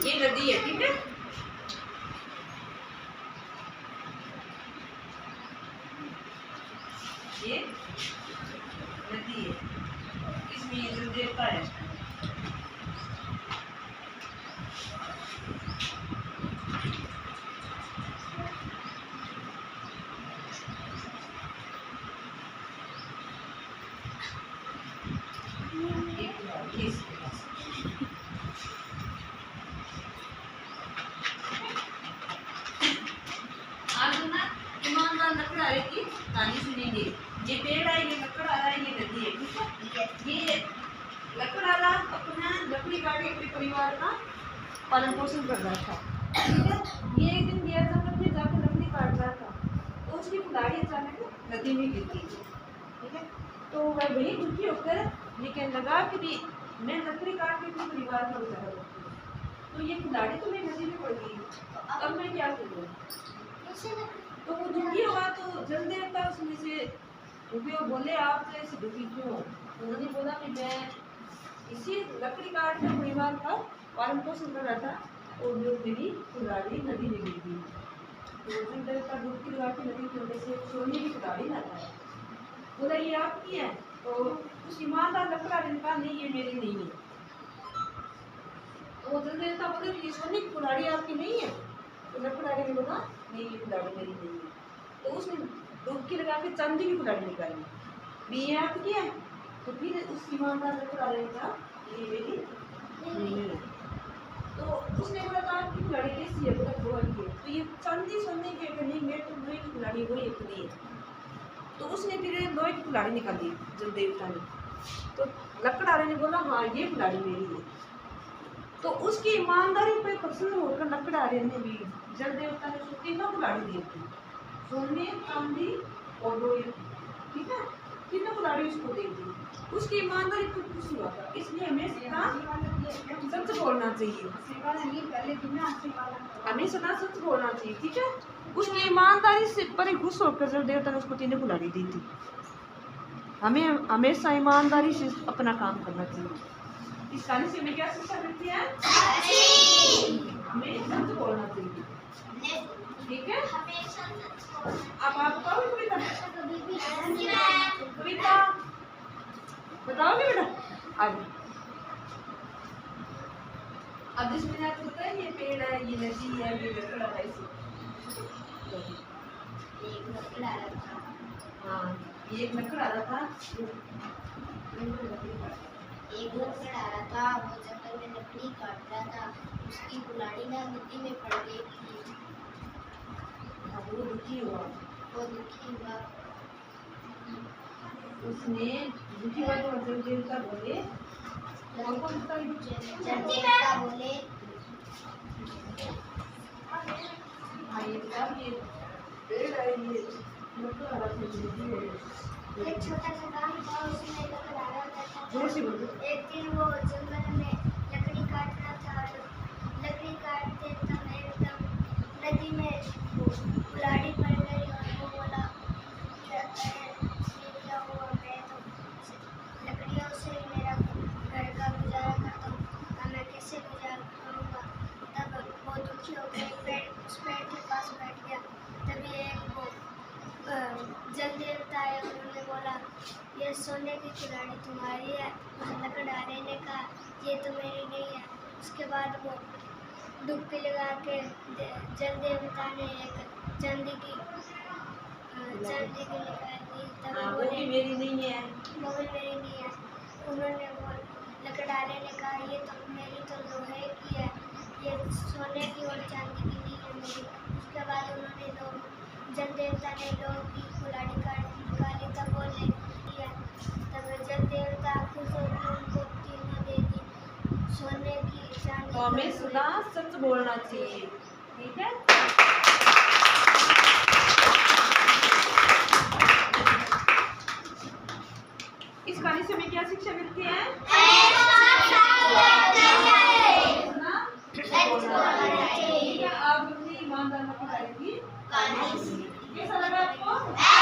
ये नदी है, ठीक है। ये नदी है, इसमें ये जो देवता है कहानी सुनेंगे। ये पेड़ है, ये लकड़ आ रहा है, ये नदी है, ठीक है। ये लकड़ आ रहा अपना लकड़ी काट के अपने परिवार का पालन पोषण कर रहा था, ठीक है। ये एक दिन गया जंगल में जाकर लकड़ी काट रहा था, तो उसकी कुल्हाड़ी अचानक नदी में गिर गई, ठीक है। तो वह वही दुखी होकर ये कहने लगा कि भी मैं लकड़ी काट के अपने परिवार का गुजारा करती हूँ, तो ये कुल्हाड़ी तो मेरी नदी में पड़ गई, अब मैं क्या करूँ। तो वो दुखी हुआ, तो जल देवता उसमें से वो बोले आप तो ऐसे दुखी क्यों। उन्होंने बोला कि मैं इसी लकड़ी काट के परिवार का पालन पोषण कर रहा था और जो मेरी कुल्हाड़ी नदी में गिर गई। तो जल देवता डुबकी लगा के नदी के अंदर से सोने की कुल्हाड़ी लाता है, बोला ये आपकी है। तो उस ईमानदार लकड़ा ने कहा नहीं ये मेरी नहीं है। तो जल देवता बोले ये सोने की कुल्हाड़ी आपकी नहीं है। तो लकड़ा ने बोला नहीं ये कुल्हाड़ी मेरी नहीं है। तो उसने डुबकी लगा के चांदी की कुल्हाड़ी निकाली, भी ये आपकी है। तो फिर उस ईमानदार लकड़ा ने कहा ये मेरी नहीं है। तो उसने बोला था आपकी कुल्हाड़ी कैसी है, बोला लोहे की है। तो ये चांदी सोने की है, नहीं मेरे तो लोहे की कुल्हाड़ी वही इतनी है। तो उसने फिर लोहे की कुल्हाड़ी निकाली जल देवता ने। तो लकड़ा ने बोला हाँ ये कुल्हाड़ी मेरी है। तो उसकी ईमानदारी पर प्रसन्न होकर लकड़ा ने भी जल देवता ने उसको तीनों कुल्हाड़ी दी थी, सोने चांदी और लोहे, ठीक है। तीनों कुल्हाड़ी उसको दे दी, उसकी ईमानदारी पर खुश हुआ था। इसलिए हमें सच बोलना चाहिए, हमें सदा सच बोलना चाहिए, ठीक है। उसकी ईमानदारी से पर खुश होकर जल देवता ने उसको तीनों कुल्हाड़ी दी थी। हमें हमेशा ईमानदारी से अपना काम करना चाहिए। इस कहानी से हमें क्या शिक्षा मिलती है, हमें सच बोलना चाहिए, ठीक है। अब आप बताओगे कविता, कविता बताओगे बेटा आगे। अब जिसमें आपको पता है ये पेड़ है, ये नदी है, ये लकड़ा है, हाँ ये एक लकड़ आ रहा था, एक लकड़ आ रहा था, वो जंगल में लकड़ी काट रहा था, उसकी कुल्हाड़ी ना नदी में पड़ गई थी। वो दुखी हुआ, उसने दुखी हुआ तो जल देवता बोले, जल देवता बोले ये पेड़ है, ये लकड़ आ रहा था, एक छोटा सा गाँव था, उसमें लकड़ आ रहा था। जोर से बोलो। एक दिन वो जंगल में लकड़ी काट रहा था, लकड़ी काटते समय एकदम नदी में कुल्हाड़ी पड़ गई और वो बोला क्या हुआ, मैं तो लकड़ियों से मेरा घर का गुजारा करता हूँ, अब मैं कैसे गुजारा करूँगा। तब वो दुखी होकर उस पेड़ के पास बैठ गया। तभी एक वो जल देवता है, उन्होंने बोला ये सोने की कुल्हाड़ी तुम्हारी है। लकड़हारे ने कहा ये तो मेरी नहीं है। उसके बाद वो डुबकी लगा के जल देवता ने एक चांदी की निकाल दी। तब वो भी मेरी नहीं है, वो भी मेरी नहीं है। उन्होंने वो लकड़हारे ने कहा ये तो मेरी तो लोहे की है, ये सोने की और चांदी की नहीं है मेरी। उसके बाद उन्होंने जल देवता ने लोहे की कुल्हाड़ी काट तो हमें सदा सच बोलना चाहिए। ठीक है। इस कहानी से हमें क्या शिक्षा मिलती है? आप अपनी ईमानदार की कैसा लगा आपको?